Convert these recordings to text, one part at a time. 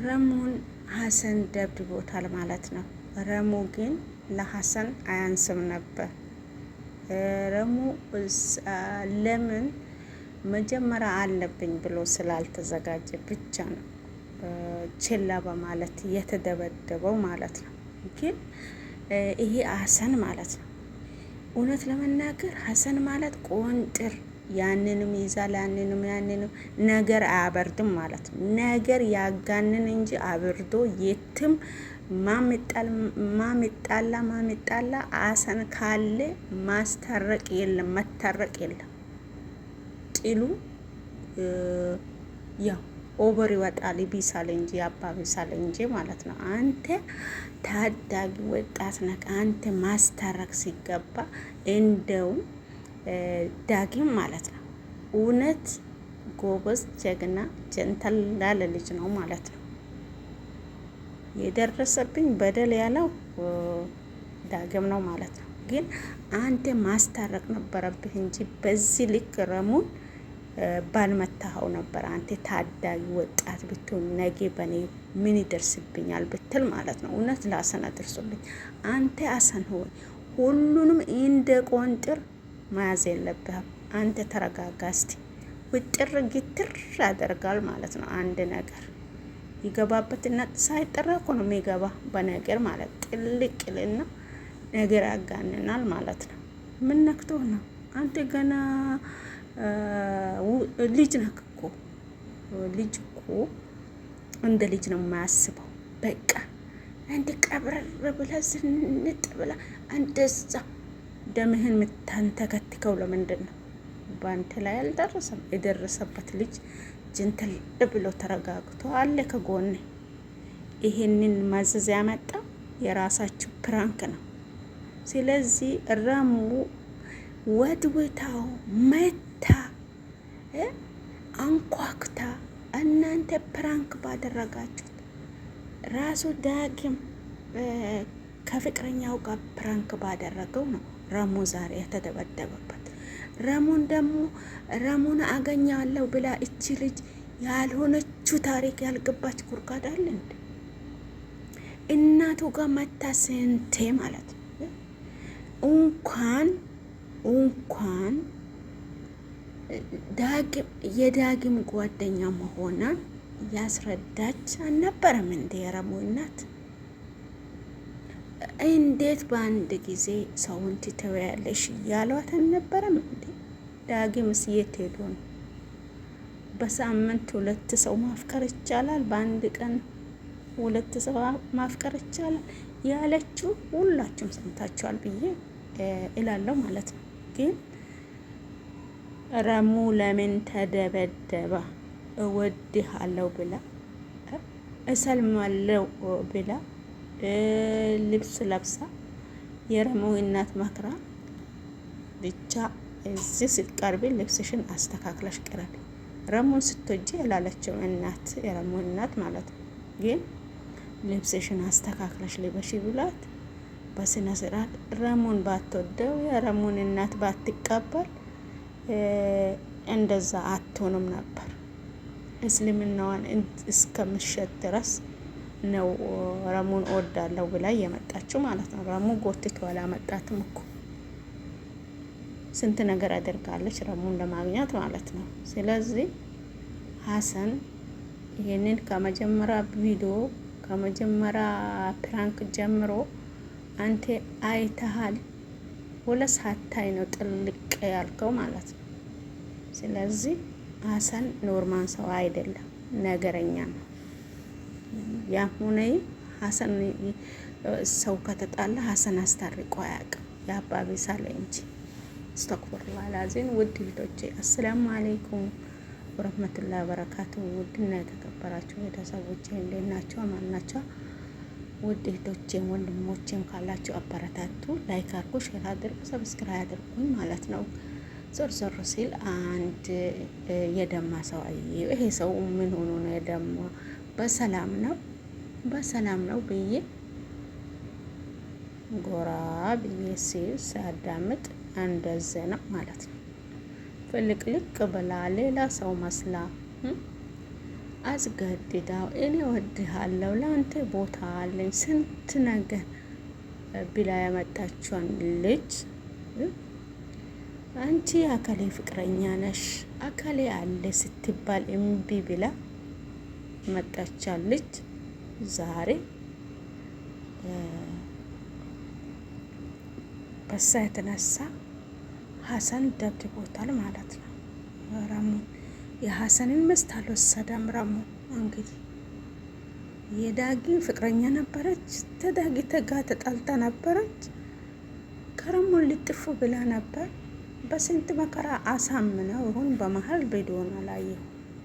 ረሙን ሀሰን ደብድቦታል ማለት ነው። ረሙ ግን ለሀሰን አያንስም ነበር። ረሙ ለምን መጀመሪያ አለብኝ ብሎ ስላልተዘጋጀ ብቻ ነው ችላ በማለት የተደበደበው ማለት ነው። ግን ይሄ ሀሰን ማለት ነው እውነት ለመናገር ሀሰን ማለት ቆንጥር ያንንም ይዛል ያንንም ነገር አያበርድም ማለት ነው። ነገር ያጋንን እንጂ አብርዶ የትም ማሚጣላ ሀሰን ካለ ማስታረቅ የለም መታረቅ የለም። ጥሉ ያው ኦቨር ይወጣል ይቢሳል እንጂ ያባብሳል እንጂ ማለት ነው። አንተ ታዳጊ ወጣት ነህ። አንተ ማስታረቅ ሲገባ እንደውም ዳግም ማለት ነው እውነት ጎበዝ ጀግና ጀንተል ላለ ልጅ ነው ማለት ነው። የደረሰብኝ በደል ያለው ዳግም ነው ማለት ነው። ግን አንተ ማስታረቅ ነበረብህ እንጂ በዚህ ልክ ረሙን ባልመታኸው ነበር። አንተ ታዳጊ ወጣት ብትሆን ነገ በኔ ምን ይደርስብኛል ብትል ማለት ነው። እውነት ለሀሰን አድርሶልኝ። አንተ ሀሰን ሆይ ሁሉንም እንደ ቆንጥር መያዝ የለብህም። አንተ ተረጋጋ እስቲ። ውጥር ግትር ያደርጋል ማለት ነው። አንድ ነገር ይገባበትና ሳይጠራ እኮ ነው የሚገባ በነገር ማለት ጥልቅልና ነገር ያጋንናል ማለት ነው። ምን ነክቶ ነው? አንተ ገና ልጅ ነህ እኮ። ልጅ እኮ እንደ ልጅ ነው የማያስበው። በቃ አንድ ቀብረር ብላ ዝንጥ ብላ እንደዛ ደምህን ምታንተከትከው ለምንድን ነው? በአንተ ላይ አልደረሰም። የደረሰበት ልጅ ጅንትል ብሎ ተረጋግቶ አለ ከጎኔ። ይሄንን ማዘዝ ያመጣ የራሳችሁ ፕራንክ ነው። ስለዚህ ረሙ ወድውታው መታ አንኳክታ እናንተ ፕራንክ ባደረጋችሁት ራሱ ዳግም ከፍቅረኛው ጋር ፕራንክ ባደረገው ነው ረሙ ዛሬ የተደበደበበት። ረሙን አገኛለሁ ብላ እቺ ልጅ ያልሆነችው ታሪክ ያልገባች ጉርጋድ አለ እንዴ? እናቱ ጋር መታ ስንቴ ማለት ነው። እንኳን የዳግም ጓደኛ መሆኗን ያስረዳች አልነበረም እንዴ? የረሙ እናት እንዴት በአንድ ጊዜ ሰውን ትተወያለሽ እያሏት አልነበረም እንዴ? ዳግምስ የት ሄዶ ነው? በሳምንት 2 ሰው ማፍቀር ይቻላል፣ በአንድ ቀን 2 ሰው ማፍቀር ይቻላል ያለችው ሁላችሁም ሰምታችኋል ብዬ እላለሁ ማለት ነው። ግን ረሙ ለምን ተደበደባ? እወድሃለሁ ብላ እሰልማለሁ ብላ ልብስ ለብሳ የረሙ እናት መክራ ብቻ እዚህ ስትቀርቢ ልብስሽን አስተካክለሽ ቅረቢ። ረሙን ስትወጂ ያላለችው እናት የረሙ እናት ማለት ነው። ግን ልብስሽን አስተካክለሽ ልበሺ ብላት በስነ ስርዓት ረሙን ባትወደው የረሙን እናት ባትቀበል እንደዛ አትሆንም ነበር። እስልምናዋን እስከምሸጥ ድረስ ነው ረሙን እወዳለሁ ብላ እየመጣችው ማለት ነው። ረሙ ጎትቶ አላመጣትም እኮ ስንት ነገር አደርጋለች ረሙን ለማግኘት ማለት ነው። ስለዚህ ሀሰን ይሄንን ከመጀመሪያ ቪዲዮ ከመጀመሪያ ፕራንክ ጀምሮ አንተ አይተሃል። ወለስ ሀታይ ነው ጥልቅ ያልከው ማለት ነው። ስለዚህ ሀሰን ኖርማል ሰው አይደለም፣ ነገረኛ ነው። ያም ሆነ ሀሰን ሰው ከተጣላ ሀሰን አስታርቆ አያውቅም፣ ያባብሳል እንጂ። አስተግፊሩላህ ላዚም። ውድ ልጆቼ አሰላሙ አለይኩም ወረህመቱላሂ ወበረካቱ። ውድና የተከበራችሁ ቤተሰቦቼ እንዴት ናቸው? ማን ናቸው? ውድ እህቶቼም ወንድሞቼም ካላችሁ አበረታቱ፣ ላይክ አድርጉ፣ ሼር አድርጉ፣ ሰብስክራይብ አድርጉኝ ማለት ነው። ዞር ሲል አንድ የደማ ሰው አየሁ። ይሄ ሰው ምን ሆኖ ነው የደማ? በሰላም ነው ብዬ ጎራ ብዬ ሲያዳምጥ እንደዚህ ነው ማለት ነው። ፍልቅልቅ ብላ ሌላ ሰው መስላ አስገድዳው እኔ ወድሃለሁ ለአንተ ቦታ አለኝ ስንት ነገር ብላ ያመጣችውን ልጅ አንቺ አካሌ ፍቅረኛ ነሽ አካሌ አለ ስትባል እምቢ ብላ መጣቻለች። ዛሬ በሳ የተነሳ ሀሰን ደብድቦታል ማለት ነው። ረሙ የሀሰንን ሚስት አልወሰደም። ረሙ እንግዲህ የዳጊ ፍቅረኛ ነበረች። ተዳጊ ተጋ ተጣልታ ነበረች። ከረሙን ልጥፉ ብላ ነበር። በስንት መከራ አሳምነው ይሁን በመሀል ቪዲዮን አላየሁ።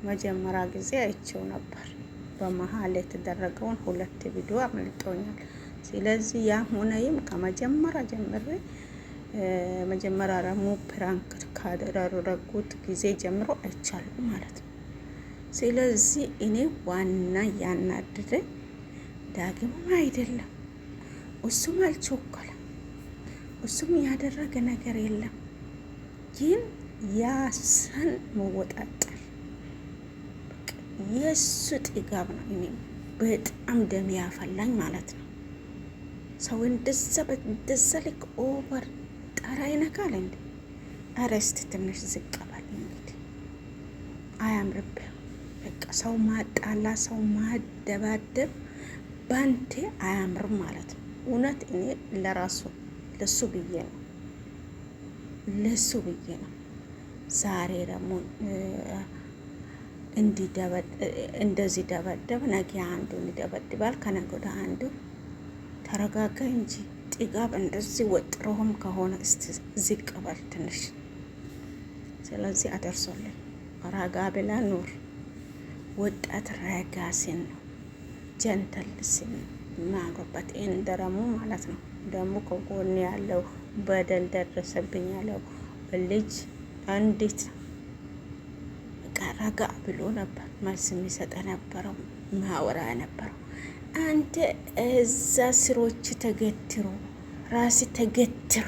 መጀመሪያ ጊዜ አይቼው ነበር። በመሀል የተደረገውን 2 ቪዲዮ አምልጦኛል። ስለዚህ ያ ሆነይም ከመጀመሪያ ጀምሬ መጀመሪያ ረሙ ፕራንክ ካደረጉት ጊዜ ጀምሮ አይቻለሁ ማለት ነው። ስለዚህ እኔ ዋና ያናደደኝ ዳግምም አይደለም፣ እሱም አልቸኮለም፣ እሱም ያደረገ ነገር የለም። ግን ያሰን መወጣጠር የሱ ጥጋብ ነው። እኔ በጣም ደም ያፈላኝ ማለት ነው። ሰው እንደዛ ልክ ኦቨር ጣራ ይነካል እንዴ? አረስት ትንሽ ዝቅ በል እንግዲህ። አያምርብህ። በቃ ሰው ማጣላ፣ ሰው ማደባደብ ባንቴ አያምርም ማለት ነው። እውነት እኔ ለሱ ብዬ ነው ዛሬ ደግሞ እንደዚህ ደበደብ፣ ነገ አንዱን ይደበድባል፣ ከነገ ወዲያ አንዱ። ተረጋጋ እንጂ ጥጋብ እንደዚህ ወጥሮህም ከሆነ እስቲ ዝቅ በል ትንሽ። ስለዚህ አደርሶልኝ ረጋ ብላ ኑር። ወጣት ረጋ ሲል ነው ጀንተል ሲል ነው የሚያምርበት። እንደረሙ ማለት ነው። ደግሞ ከጎን ያለው በደል ደረሰብኝ ያለው ልጅ እንዴት ረጋ ብሎ ነበር መልስ የሚሰጠ ነበረው ማወራ ነበረው። አንተ እዛ ስሮች ተገትሮ ራስ ተገትረ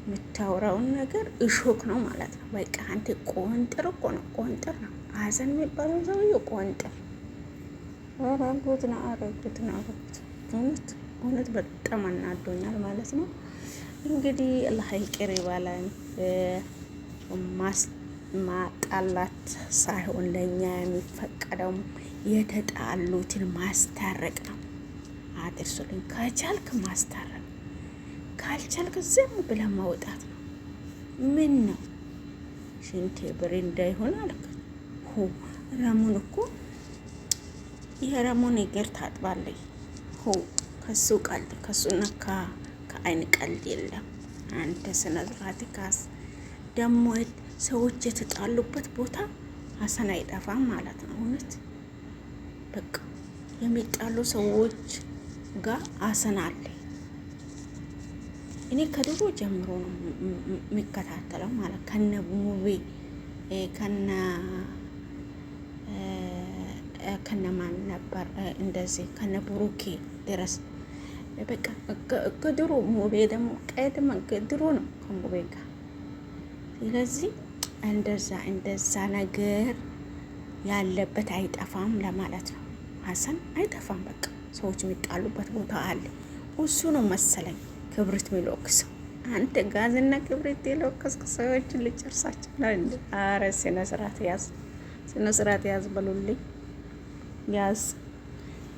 የምታወራውን ነገር እሾክ ነው ማለት ነው። በቃ አንተ ቆንጥር እኮ ነው፣ ቆንጥር ነው። ሀሰን የሚባለው ሰውዬው ቆንጥር። አረጉት ነው አረጉት። እውነት በጣም አናዶኛል ማለት ነው። እንግዲህ አላህ ይቅር ይበለን። ማጣላት ሳይሆን ለኛ የሚፈቀደው የተጣሉትን ማስታረቅ ነው። አድርሱልኝ። ከቻልክ ማስታረቅ፣ ካልቻልክ ዝም ብለህ ማውጣት ነው። ምን ነው ሽንቴ ብሬ እንዳይሆን አልክ። ረሙን እኮ የረሙን እግር ታጥባለች። ከሱ ቀልድ ከሱና ከአይን ቀልድ የለም። አንተ ስነ ስርዓት ካስ ደግሞ ሰዎች የተጣሉበት ቦታ ሀሰን አይጠፋም ማለት ነው። እውነት በቃ የሚጣሉ ሰዎች ጋር ሀሰን አለ። እኔ ከድሮ ጀምሮ ነው የሚከታተለው ማለት ከነ ሙቤ ከነ ማን ነበር እንደዚህ ከነ ብሩኬ ድረስ በቃ ከድሮ ሙቤ ደግሞ ቀድመ ከድሮ ነው ከሙቤ ጋር። ስለዚህ እንደዛ ነገር ያለበት አይጠፋም ለማለት ነው። ሀሰን አይጠፋም። በቃ ሰዎች የሚጣሉበት ቦታ አለ። እሱ ነው መሰለኝ ክብሪት የሚለኩሰው። አንተ ጋዝና ክብሪት የለኮስክ ሰዎችን ልጨርሳቸው ነው እንዴ? አረ ስነ ስርዓት ያዝ በሉልኝ። ያዝ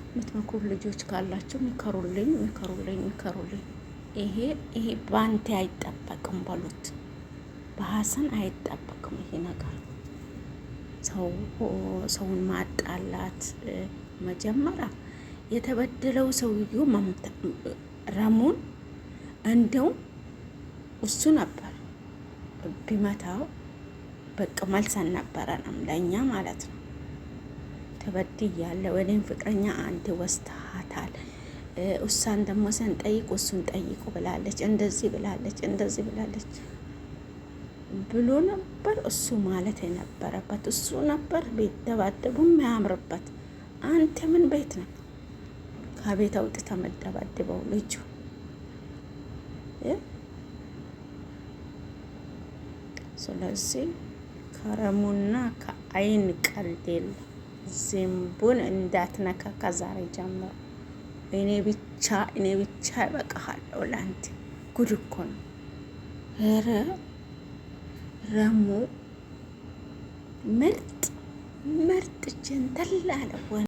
የምትመክሩ ልጆች ካላችሁ ምከሩልኝ። ይሄ ባንተ አይጠበቅም በሉት። በሀሰን አይጠበቅም ይሄ ነገር። ሰውን ማጣላት መጀመሪያ የተበደለው ሰውዬው ረሙን እንደው እሱ ነበር ቢመታው በቃ መልስ አልነበረንም ለእኛ ማለት ነው። ተበድያለሁ ወይም ፍቅረኛ አንተ ወስደሃታል፣ እሷን ደግሞ ስንጠይቅ እሱን ጠይቁ ብላለች፣ እንደዚህ ብላለች ብሎ ነበር እሱ ማለት የነበረበት። እሱ ነበር ቢደባደቡ የሚያምርበት። አንተ ምን ቤት ነው ከቤት አውጥተህ መደባደበው ልጁ? ስለዚህ ከረሙና ከአይን ቀልድ የለም። ዝንቡን እንዳትነካ ከዛሬ ጀምሮ። እኔ ብቻ እበቃሃለሁ ለአንተ። ጉድ እኮ ነው። ኧረ ረሙ ምርጥ ጀንተል አለ።